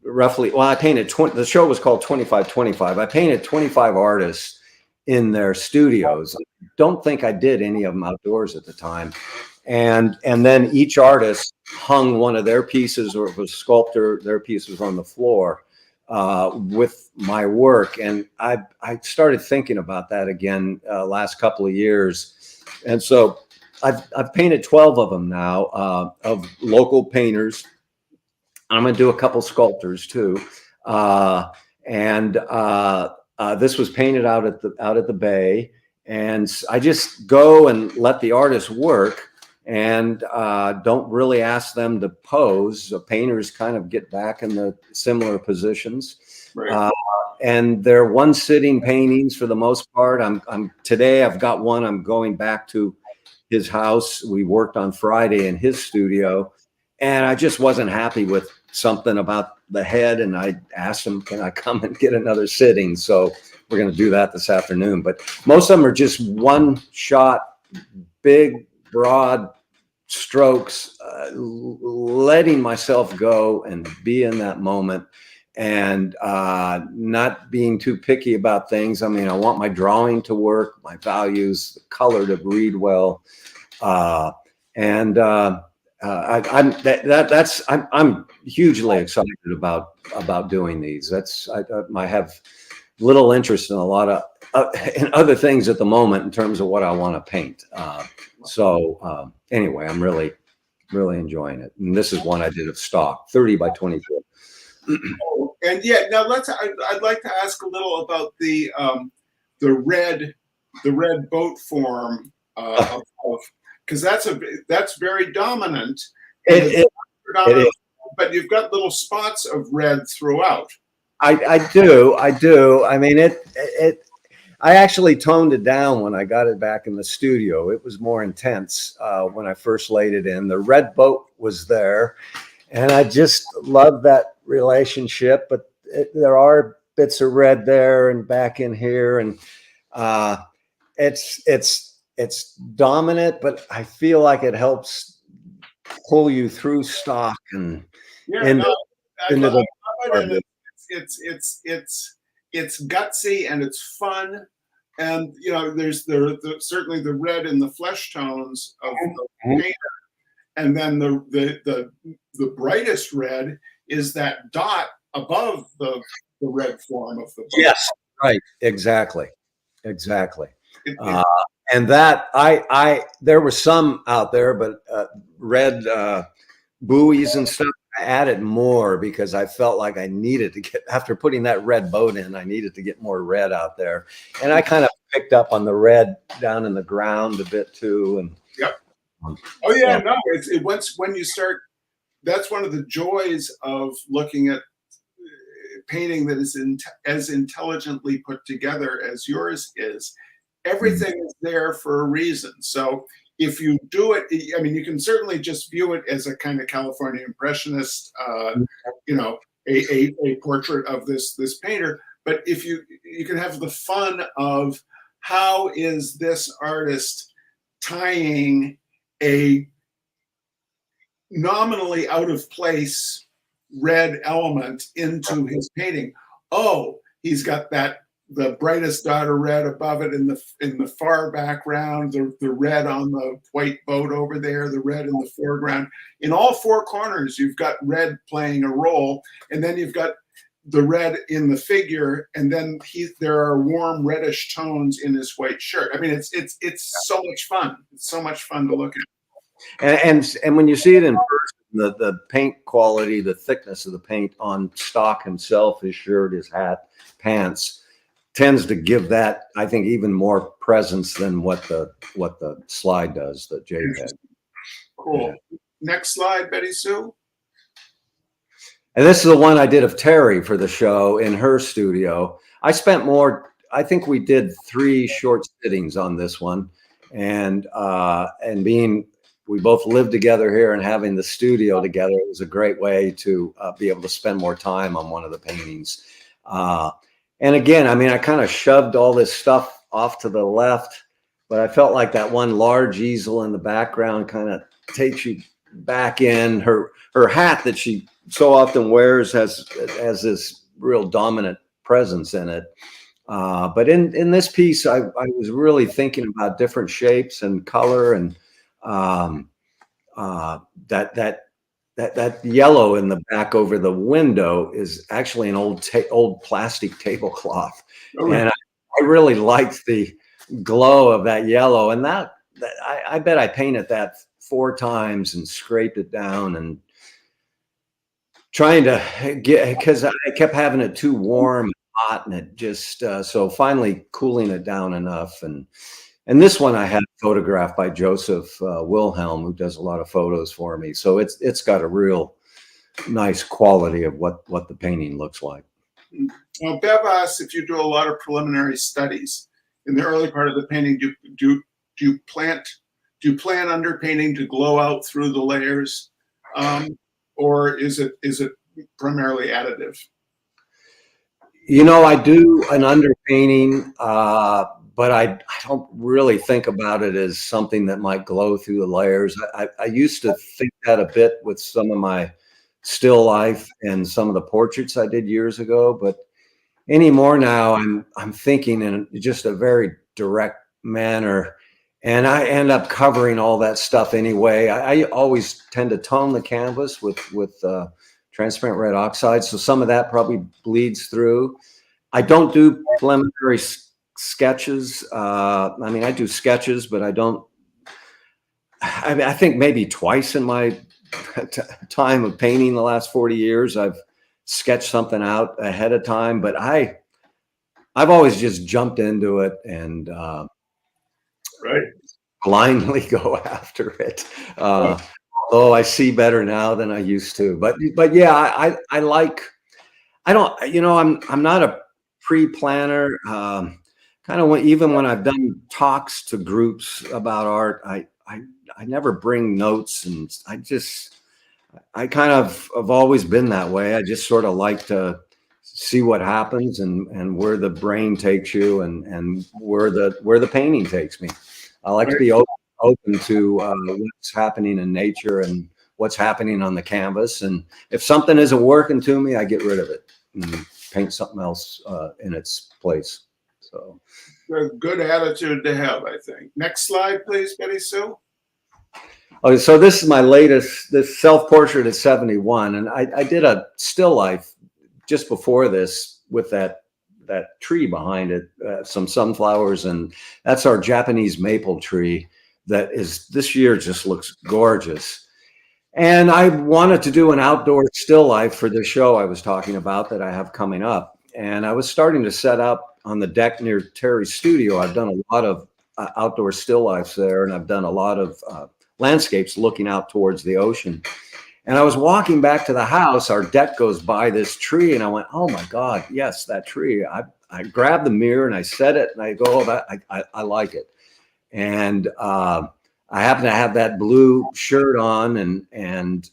I painted the show was called 2525. I painted 25 artists in their studios. I don't think I did any of them outdoors at the time. And then each artist hung one of their pieces, or if it was a sculptor, their piece was on the floor with my work. And I started thinking about that again last couple of years. And so I've painted 12 of them now of local painters. I'm going to do a couple sculptors too. This was painted out at the bay, and I just go and let the artist work and don't really ask them to pose. The painters kind of get back in the similar positions. Right. And they're one sitting paintings for the most part. Today I've got one. I'm going back to his house. We worked on Friday in his studio, and I just wasn't happy with something about the head, and I asked him, can I come and get another sitting? So we're going to do that this afternoon. But most of them are just one shot, big, broad strokes, letting myself go and be in that moment, and not being too picky about things. I mean, I want my drawing to work, my values, the color to read well. I'm hugely excited about doing these. I have little interest in a lot of and other things at the moment in terms of what I want to paint. Anyway, I'm really enjoying it. And this is one I did of stock, 30 by 24. And yeah, now I'd like to ask a little about the red boat form because that's very dominant. It is. But you've got little spots of red throughout. I do. I mean, I actually toned it down when I got it back in the studio. It was more intense when I first laid it in. The red boat was there, and I just love that relationship. But there are bits of red there and back in here, and it's dominant. But I feel like it helps pull you through stock and into the. It's gutsy and it's fun, and you know there's certainly the red in the flesh tones of the painter, and then the brightest red is that dot above the red form of the book. Yes, right, exactly. And that I there were some out there, but red buoys and stuff. I added more because I felt like I needed to get, after putting that red boat in, I needed to get more red out there. And I kind of picked up on the red down in the ground a bit too. And yep. Oh yeah, no, when you start, that's one of the joys of looking at painting that is as intelligently put together as yours is. Everything is there for a reason. So if you do it, I mean, you can certainly just view it as a kind of California Impressionist, you know, a portrait of this painter. But if you can have the fun of how is this artist tying a nominally out of place red element into his painting. Oh, he's got the brightest dot of red above it in the far background, the red on the white boat over there, the red in the foreground. In all four corners, you've got red playing a role, and then you've got the red in the figure, and then there are warm reddish tones in his white shirt. I mean, it's so much fun. It's so much fun to look at. And when you see it in person, the paint quality, the thickness of the paint on stock himself, his shirt, his hat, pants, tends to give that, I think, even more presence than what the slide does, the JPEG. Cool. Yeah. Next slide, Betty Sue. And this is the one I did of Terry for the show in her studio. I spent more, I think we did 3 short sittings on this one. And being, we both lived together here and having the studio together, it was a great way to be able to spend more time on one of the paintings. And again, I mean, I kind of shoved all this stuff off to the left, but I felt like that one large easel in the background kind of takes you back in. Her hat that she so often wears has this real dominant presence in it. But in this piece, I was really thinking about different shapes and color, and that yellow in the back over the window is actually an old plastic tablecloth. Oh, and I really liked the glow of that yellow. And that I bet I painted that 4 times and scraped it down and trying to get, because I kept having it too warm and hot, and it just, so finally cooling it down enough. And this one I had photographed by Joseph Wilhelm, who does a lot of photos for me. So it's got a real nice quality of what the painting looks like. Well, Bev asks if you do a lot of preliminary studies in the early part of the painting. Do you plan underpainting to glow out through the layers, or is it primarily additive? You know, I do an underpainting. But I don't really think about it as something that might glow through the layers. I used to think that a bit with some of my still life and some of the portraits I did years ago, but anymore now I'm thinking in just a very direct manner, and I end up covering all that stuff anyway. I always tend to tone the canvas with transparent red oxide, so some of that probably bleeds through. I don't do preliminary sketches. I mean, I do sketches, but I don't. I mean, I think maybe twice in my time of painting the last 40 years, I've sketched something out ahead of time. But I've always just jumped into it and Right. blindly go after it. Although I see better now than I used to. But yeah, I like. I don't. You know, I'm not a pre-planner. Kind of even when I've done talks to groups about art, I never bring notes, and I kind of have always been that way. I just sort of like to see what happens and where the brain takes you and where the painting takes me. I like to be open to what's happening in nature and what's happening on the canvas. And if something isn't working to me, I get rid of it and paint something else in its place. So A good attitude to have, I think. Next slide, please, Betty Sue. okay, so this is my latest. This self-portrait at 71, and I did a still life just before this with that tree behind it, some sunflowers, and that's our Japanese maple tree that is this year just looks gorgeous. And I wanted to do an outdoor still life for the show I was talking about that I have coming up. And I was starting to set up on the deck near Terry's studio. I've done a lot of outdoor still lifes there, and I've done a lot of landscapes looking out towards the ocean. And I was walking back to the house. Our deck goes by this tree, and I went, "Oh my God, yes, that tree!" I grabbed the mirror and I set it, and I go, "Oh, I like it." And I happen to have that blue shirt on, and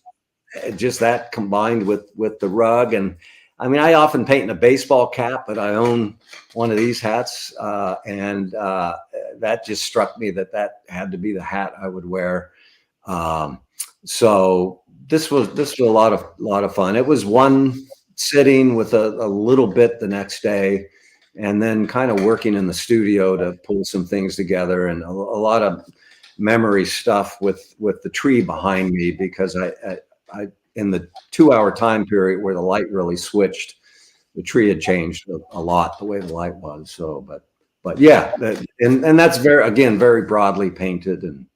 just that combined with the rug. And I mean, I often paint in a baseball cap, but I own one of these hats, and that just struck me that had to be the hat I would wear. So this was a lot of fun. It was one sitting with a little bit the next day, and then kind of working in the studio to pull some things together, and a lot of memory stuff with the tree behind me, because I in the 2-hour time period where the light really switched, the tree had changed a lot the way the light was. So, but yeah, and that's very broadly painted and.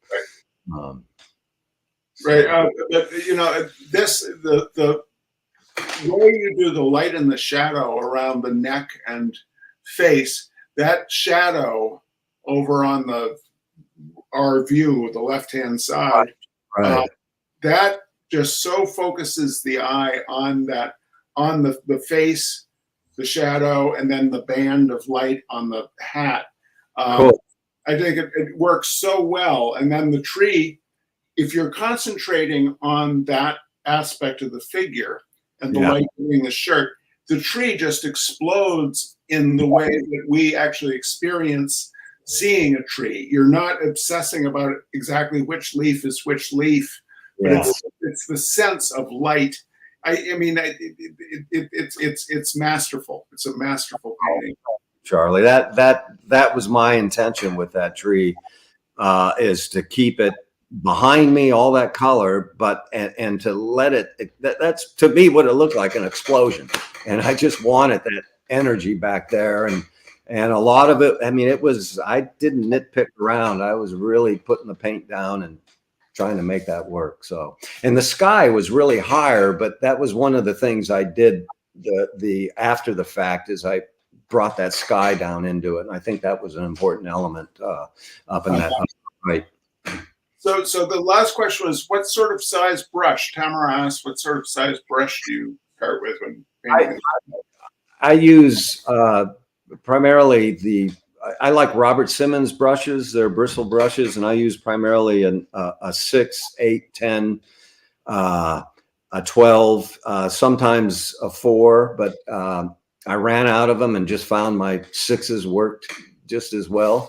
Right. But you know, the way you do the light and the shadow around the neck and face, that shadow over on our view, the left-hand side, Right. that just so focuses the eye on the face, the shadow, and then the band of light on the hat. Cool. I think it works so well. And then the tree, if you're concentrating on that aspect of the figure and the light hitting the shirt, the tree just explodes in the way that we actually experience seeing a tree. You're not obsessing about exactly which leaf is which leaf, but it's the sense of light. I mean, it's masterful. It's a masterful painting. Charlie, that was my intention with that tree, is to keep it behind me, all that color, but and to let that's to me what it looked like, an explosion. And I just wanted that energy back there, and a lot of it, I mean, I didn't nitpick around. I was really putting the paint down and trying to make that work. So, and the sky was really higher, but that was one of the things I did the after the fact, is I brought that sky down into it. And I think that was an important element up in that right. So the last question was, what sort of size brush? Tamara asked, what sort of size brush do you start with when painting? I use primarily I like Robert Simmons brushes. They're bristle brushes, and I use primarily a 6, 8, 10, a 12, sometimes a 4, but I ran out of them and just found my 6s worked just as well.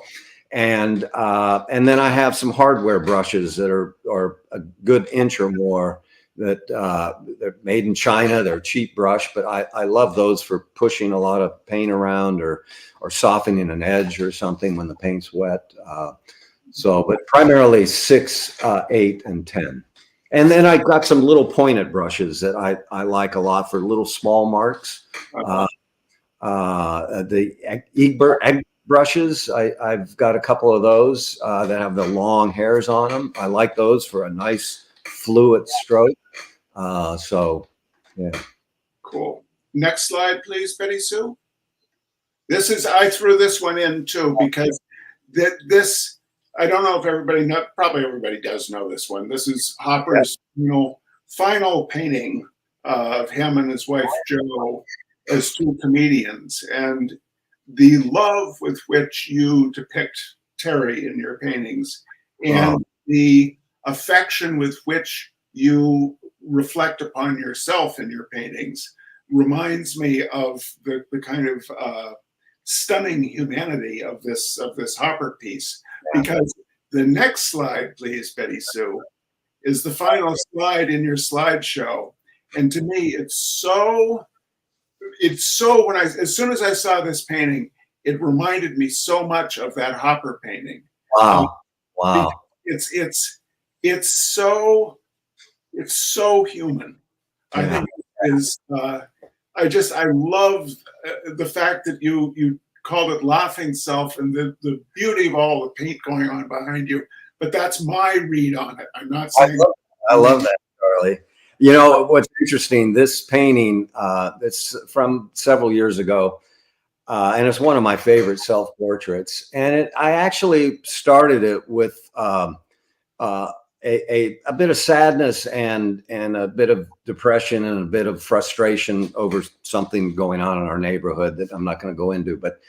And then I have some hardware brushes that are a good inch or more, that they're made in China. They're a cheap brush, but I love those for pushing a lot of paint around or softening an edge or something when the paint's wet. But primarily 6, 8, and 10. And then I got some little pointed brushes that I like a lot for little small marks. The brushes. I've got a couple of those that have the long hairs on them. I like those for a nice fluid stroke. So, yeah. Cool. Next slide, please, Betty Sue. This is, I threw this one in too because this, I don't know if everybody know, probably everybody does know this one. This is Hopper's, final painting of him and his wife Jo as two comedians, and the love with which you depict Terry in your paintings, and the affection with which you reflect upon yourself in your paintings reminds me of the kind of stunning humanity of this Hopper piece. Because the next slide, please, Betty Sue, is the final slide in your slideshow, and to me, it's so when as soon as I saw this painting, it reminded me so much of that Hopper painting. Wow. Wow. It's so human. Yeah. I think it is. I love the fact that you called it Laughing Self and the beauty of all the paint going on behind you. But that's my read on it. I'm not saying. I love that, Charlie. You know, what's interesting, this painting, it's from several years ago, and it's one of my favorite self-portraits. And I actually started it with a bit of sadness and a bit of depression and a bit of frustration over something going on in our neighborhood that I'm not going to go into. But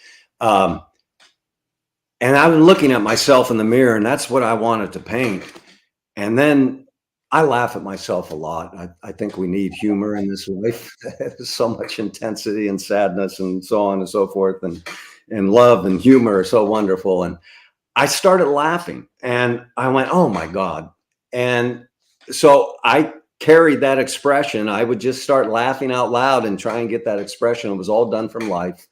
and I was looking at myself in the mirror, and that's what I wanted to paint. And then I laugh at myself a lot. I think we need humor in this life. There's so much intensity and sadness and so on and so forth. And love and humor are so wonderful. And I started laughing and I went, oh my God. And so I carried that expression. I would just start laughing out loud and try and get that expression. It was all done from life.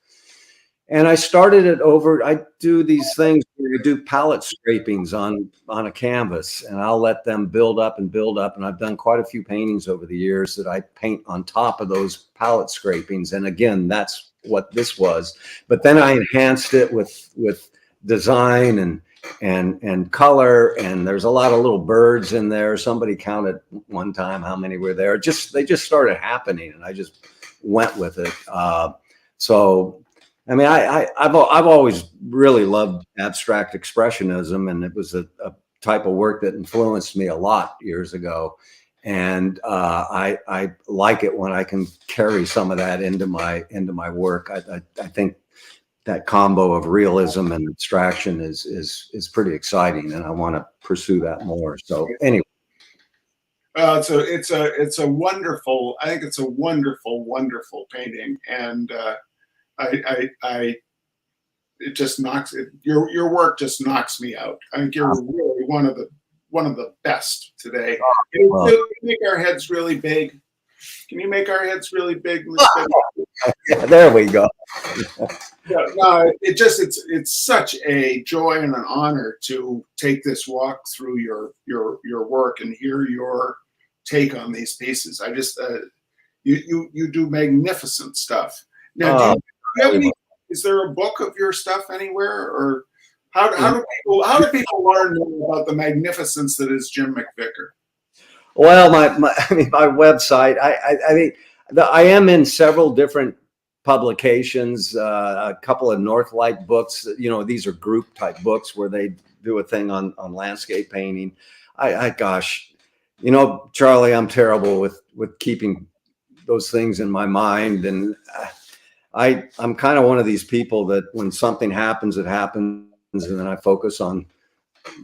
And I started it over. I do these things where you do palette scrapings on a canvas, and I'll let them build up and build up. And I've done quite a few paintings over the years that I paint on top of those palette scrapings. And again, that's what this was. But then I enhanced it with design and color. And there's a lot of little birds in there. Somebody counted one time how many were there. They just started happening, and I just went with it. So. I mean, I've always really loved abstract expressionism, and it was a type of work that influenced me a lot years ago. And I like it when I can carry some of that into my work. I think that combo of realism and abstraction is pretty exciting, and I want to pursue that more. So anyway. So it's a wonderful. I think it's a wonderful painting, and. It just knocks it. Your work just knocks me out. I think you're really one of the best today. Can you make our heads really big? Can you make our heads really big? Yeah, there we go. No, it's such a joy and an honor to take this walk through your work and hear your take on these pieces. I just you do magnificent stuff. Now, is there a book of your stuff anywhere, or how do people learn more about the magnificence that is Jim McVicker? Well, my website. I am in several different publications. A couple of Northlight books. These are group type books where they do a thing on landscape painting. Gosh, Charlie, I'm terrible with keeping those things in my mind, and I'm kind of one of these people that when something happens, it happens, and then I focus on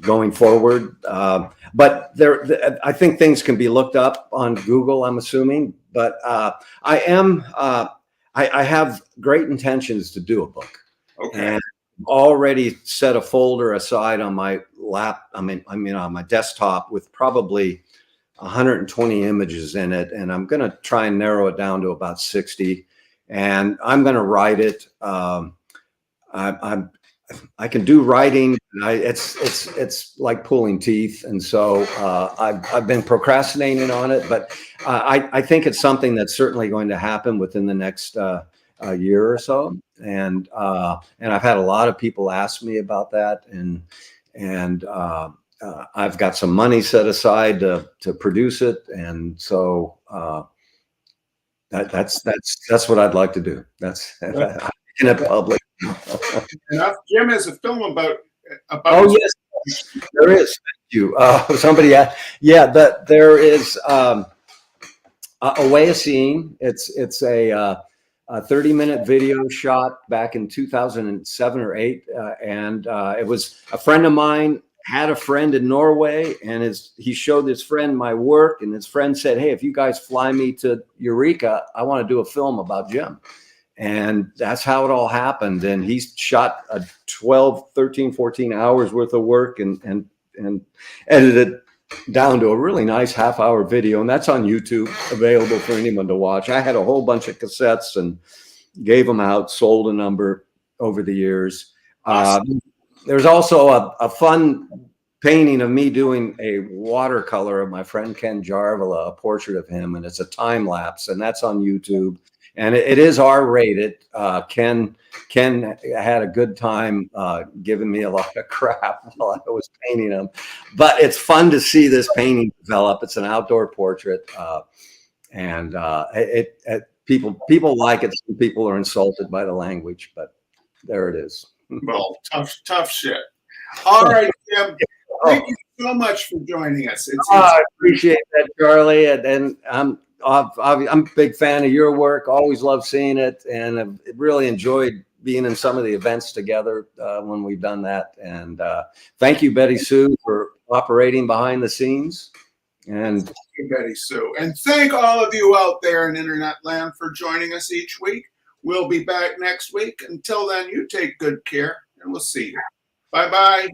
going forward. But I think things can be looked up on Google, I'm assuming. But I have great intentions to do a book. Okay. And already set a folder aside on my on my desktop with probably 120 images in it, and I'm going to try and narrow it down to about 60. And I'm going to write it. I can do writing. It's like pulling teeth, and so I've been procrastinating on it. But I think it's something that's certainly going to happen within the next a year or so, and I've had a lot of people ask me about that, and I've got some money set aside to produce it, and so that's what I'd like to do. That's in a public. Enough. Jim has a film about. Oh yes, there is. Thank you. Somebody, there is a way of seeing. It's a 30-minute video shot back in 2007 or 8, and it was a friend of mine had a friend in Norway, and he showed his friend my work, and his friend said, "Hey, if you guys fly me to Eureka, I want to do a film about Jim." And that's how it all happened. And he shot a 12, 13, 14 hours worth of work and edited it down to a really nice half-hour video. And that's on YouTube, available for anyone to watch. I had a whole bunch of cassettes and gave them out, sold a number over the years. Awesome. There's also a fun painting of me doing a watercolor of my friend Ken Jarvala, a portrait of him, and it's a time lapse, and that's on YouTube. And it is R-rated. Ken had a good time giving me a lot of crap while I was painting him, but it's fun to see this painting develop. It's an outdoor portrait, and people like it. Some people are insulted by the language, but there it is. Well, tough shit. All right, Jim. Thank you so much for joining us. I appreciate that, Charlie, and I'm a big fan of your work. Always love seeing it, and I've really enjoyed being in some of the events together when we've done that. And thank you, Betty Sue, for operating behind the scenes. And thank you, Betty Sue. And thank all of you out there in internet land for joining us each week. We'll be back next week. Until then, you take good care, and we'll see you. Bye-bye.